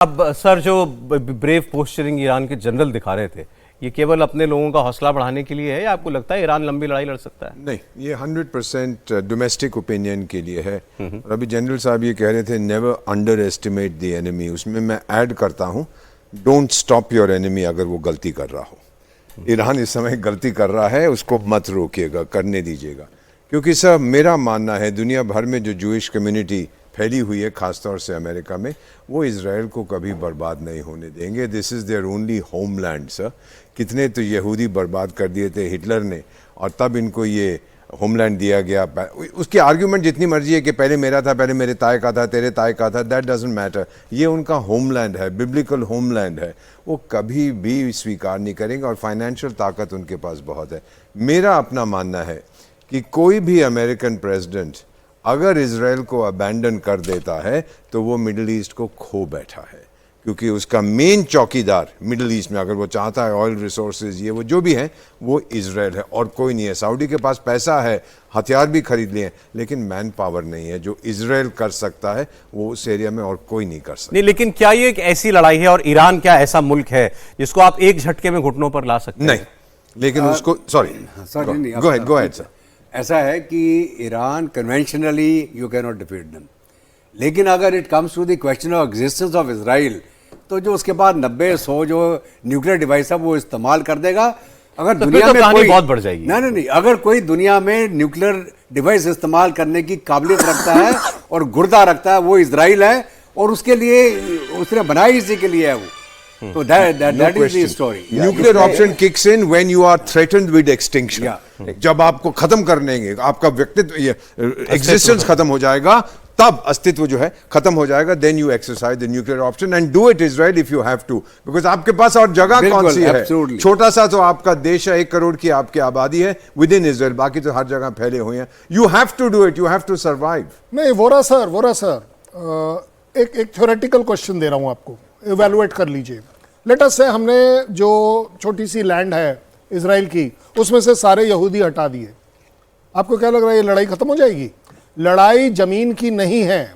अब सर जो brave posturing Iran के जनरल दिखा रहे थे, ये केवल अपने लोगों का हौसला बढ़ाने के लिए है या आपको लगता है ईरान लंबी लड़ाई लड़ सकता है? नहीं, ये 100% डोमेस्टिक ओपिनियन के लिए है। और अभी जनरल साहब ये कह रहे थे never under estimate the enemy, उसमें मैं ऐड करता हूँ डोंट स्टॉप योर एनिमी अगर वो गलती कर रहा हो। ईरान इस समय गलती कर रहा है, उसको मत रोकिएगा, करने दीजिएगा। क्योंकि सर मेरा मानना है दुनिया भर में जो जूइश कम्युनिटी फैली हुई है, खासतौर से अमेरिका में, वो इज़राइल को कभी बर्बाद नहीं होने देंगे। This is their only homeland sir. कितने तो यहूदी बर्बाद कर दिए थे हिटलर ने, और तब इनको ये होमलैंड दिया गया। उसकी आर्ग्यूमेंट जितनी मर्जी है कि पहले मेरा था, पहले मेरे ताए का था, तेरे ताए का था, दैट डजंट मैटर। ये उनका होमलैंड है, बिब्लिकल होमलैंड है, वो कभी भी स्वीकार नहीं करेंगे। और फाइनेंशियल ताकत उनके पास बहुत है। मेरा अपना मानना है कि कोई भी अमेरिकन प्रेसिडेंट अगर इजराइल को अबैंडन कर देता है तो वो मिडिल ईस्ट को खो बैठा है, क्योंकि उसका मेन चौकीदार मिडिल ईस्ट में, अगर वो चाहता है ऑयल रिसोर्सेज ये वो जो भी हैं, वो इजराइल है और कोई नहीं है। सऊदी के पास पैसा है, हथियार भी खरीद लिए हैं, लेकिन मैन पावर नहीं है। जो इजराइल कर सकता है वो उस एरिया में और कोई नहीं कर सकता। नहीं, लेकिन क्या ये एक ऐसी लड़ाई है और ईरान क्या ऐसा मुल्क है जिसको आप एक झटके में घुटनों पर ला सकते हैं? नहीं, लेकिन उसको गो अहेड सर। ऐसा है कि Iran conventionally you can not defeat them, लेकिन अगर it comes to the question of existence of Israel, तो जो उसके बाद 90-100 जो न्यूक्लियर डिवाइस है वो इस्तेमाल कर देगा। अगर तो दुनिया में कोई बहुत बढ़ जाएगी। नहीं, अगर कोई दुनिया में न्यूक्लियर डिवाइस इस्तेमाल करने की काबिलियत रखता है और गुर्दा रखता है, वो इजराइल है। और उसके लिए उसने बनाई इसी के लिए है वो। So that is the story. Nuclear option kicks in when you are threatened with extinction. जब आपको खत्म कर देंगे, आपका व्यक्तित्व एग्जिस्टेंस खत्म हो जाएगा, तब अस्तित्व जो है खत्म हो जाएगा, then you exercise the nuclear option and do it Israel if you have to, because आपके पास और जगह कौन सी है? छोटा सा तो आपका देश है, 1 करोड़ की आपकी आबादी है within Israel, बाकी तो हर जगह फैले हुए हैं। You have to do it, you have to survive. नहीं, वोरा सर, एक थ्योरेटिकल क्वेश्चन दे रहा हूं आपको, इवैल्यूएट कर लीजिए। लेट अस से हमने जो छोटी सी लैंड है इजराइल की, उसमें से सारे यहूदी हटा दिए, आपको क्या लग रहा है ये लड़ाई खत्म हो जाएगी? लड़ाई जमीन की नहीं है,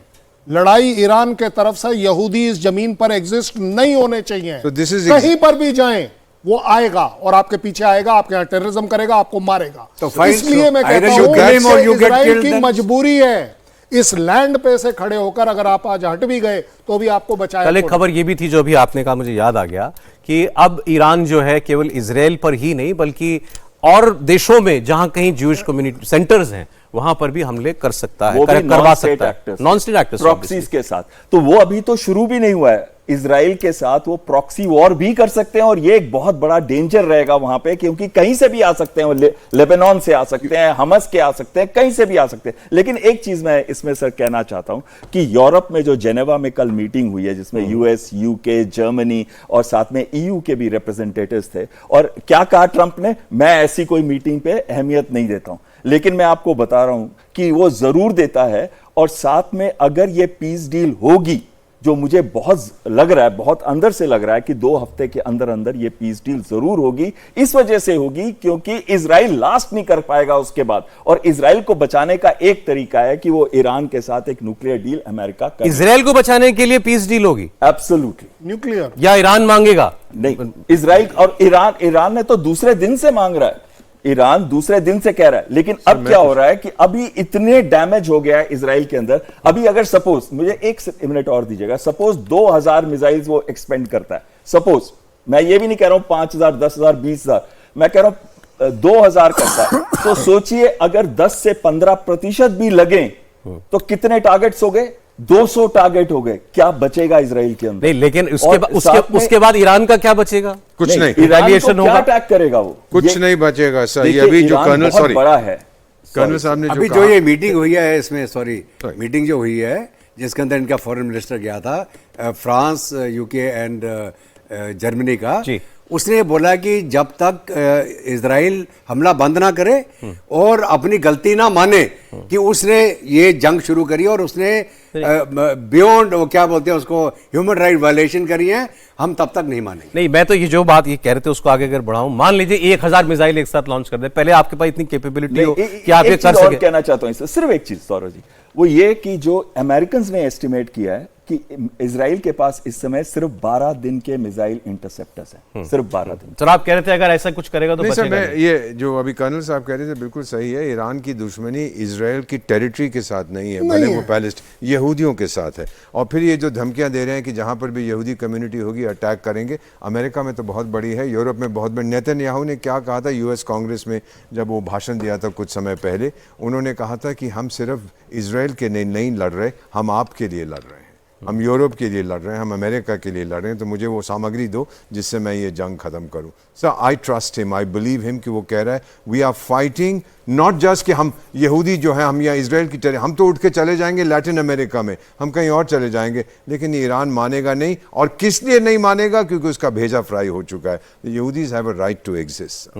लड़ाई ईरान के तरफ से यहूदी इस जमीन पर एग्जिस्ट नहीं होने चाहिए। कहीं पर भी जाएं वो आएगा और आपके पीछे आएगा, आपके यहाँ टेररिज्म करेगा, आपको मारेगा। तो इसलिए मैं कहता हूं इजराइल की मजबूरी है इस लैंड पे से खड़े होकर, अगर आप आज हट भी गए तो भी आपको बचाया। कल एक खबर ये भी थी जो अभी आपने कहा, मुझे याद आ गया कि अब ईरान जो है केवल इजराइल पर ही नहीं बल्कि और देशों में जहां कहीं ज्यूइश कम्युनिटी सेंटर्स हैं वहां पर भी हमले कर सकता है, करवा सकता है। नॉन स्टेट एक्टर्स प्रॉक्सीज के साथ, तो वो अभी तो शुरू भी नहीं हुआ है। इजराइल के साथ वो प्रॉक्सी वॉर भी कर सकते हैं और ये एक बहुत बड़ा डेंजर रहेगा वहां पे, क्योंकि कहीं से भी आ सकते हैं, लेबनान से आ सकते हैं, हमस के आ सकते हैं, कहीं से भी आ सकते हैं। लेकिन एक चीज मैं इसमें सर कहना चाहता हूं कि यूरोप में जो जेनेवा में कल मीटिंग हुई है, जिसमें यूएस, यूके, जर्मनी और साथ में ईयू के भी रिप्रेजेंटेटिव्स थे, और क्या कहा ट्रंप ने, मैं ऐसी कोई मीटिंग पे अहमियत नहीं देता हूं, लेकिन मैं आपको बता रहा हूं कि वो जरूर देता है। और साथ में अगर ये पीस डील होगी, जो मुझे बहुत लग रहा है, बहुत अंदर से लग रहा है कि 2 हफ्ते के अंदर अंदर ये पीस डील जरूर होगी। इस वजह से होगी क्योंकि इजराइल लास्ट नहीं कर पाएगा उसके बाद, और इजराइल को बचाने का एक तरीका है कि वो ईरान के साथ एक न्यूक्लियर डील अमेरिका कर। इजराइल को बचाने के लिए पीस डील होगी? एब्सोल्युटली। न्यूक्लियर या ईरान मांगेगा? नहीं, इजराइल और ईरान ने तो दूसरे दिन से मांग रहा है, ईरान दूसरे दिन से कह रहा है। लेकिन अब क्या हो रहा है कि अभी इतने डैमेज हो गया है इजराइल के अंदर। अभी अगर सपोज, मुझे 1 मिनट और दीजिएगा, सपोज 2000 मिसाइल्स वो एक्सपेंड करता है, सपोज, मैं ये भी नहीं कह रहा हूं 5000, 10,000, 20,000, मैं कह रहा हूं 2000 करता है, तो सोचिए अगर 10 से 15% भी लगे तो कितने टारगेट्स हो गए? 200 टारगेट हो गए। क्या बचेगा इजराइल के अंदर? नहीं, लेकिन उसके बाद ईरान का क्या बचेगा? कुछ नहीं। रिटेलिएशन होगा, अटैक करेगा वो, कुछ नहीं बचेगा सर। ये अभी जो कर्नल, सॉरी, बड़ा है कर्नल साहब ने अभी जो ये मीटिंग हुई है, इसमें मीटिंग जो हुई है जिसके अंदर इनका फॉरेन मिनिस्टर गया था, फ्रांस, यूके एंड जर्मनी का, उसने बोला कि जब तक इजराइल हमला बंद ना करे और अपनी गलती ना माने, कि उसने ये जंग शुरू करी और उसने बियॉन्ड वो क्या बोलते हैं उसको ह्यूमन राइट वायलेशन करी है, हम तब तक नहीं मानेंगे। नहीं, मैं तो ये जो बात ये कह रहे थे उसको आगे अगर बढ़ाऊं, मान लीजिए 1000 मिसाइल एक साथ लॉन्च कर दे, पहले आपके पास इतनी कैपेबिलिटी हो कि आप ये एक कर चीज और सके। कहना चाहता हूं इससे, सिर्फ एक चीज सौरभ जी, वो ये कि जो अमेरिकन ने एस्टिमेट किया है कि इजराइल के पास इस समय सिर्फ 12 दिन के मिसाइल इंटरसेप्टर्स हैं, सिर्फ 12 दिन। सर आप कह रहे थे अगर ऐसा कुछ करेगा तो नहीं सर, बचेगा मैं नहीं। ये जो अभी कर्नल साहब कह रहे थे बिल्कुल सही है। ईरान की दुश्मनी इजराइल की टेरिटरी के साथ नहीं है, भले वो पैलेस्टीन यहूदियों के साथ है। और फिर ये जो धमकियां दे रहे हैं कि जहां पर भी यहूदी कम्युनिटी होगी अटैक करेंगे, अमेरिका में तो बहुत बड़ी है, यूरोप में बहुत बड़ी। नेतन्याहू ने क्या कहा था यूएस कांग्रेस में जब वो भाषण दिया था कुछ समय पहले, उन्होंने कहा था कि हम सिर्फ इजराइल के लिए नहीं लड़ रहे, हम आपके लिए लड़ रहे हैं, हम यूरोप के लिए लड़ रहे हैं, हम अमेरिका के लिए लड़ रहे हैं, तो मुझे वो सामग्री दो जिससे मैं ये जंग खत्म करूं। Sir I trust him, I believe him कि वो कह रहा है we are fighting not just कि हम यहूदी जो है हम यहाँ इसराइल की टेरिटरी, हम तो उठ के चले जाएंगे लैटिन अमेरिका में, हम कहीं और चले जाएंगे, लेकिन ईरान मानेगा नहीं। और किस लिए नहीं मानेगा? क्योंकि उसका भेजा फ्राई हो चुका है। यहूदीज have a right to exist.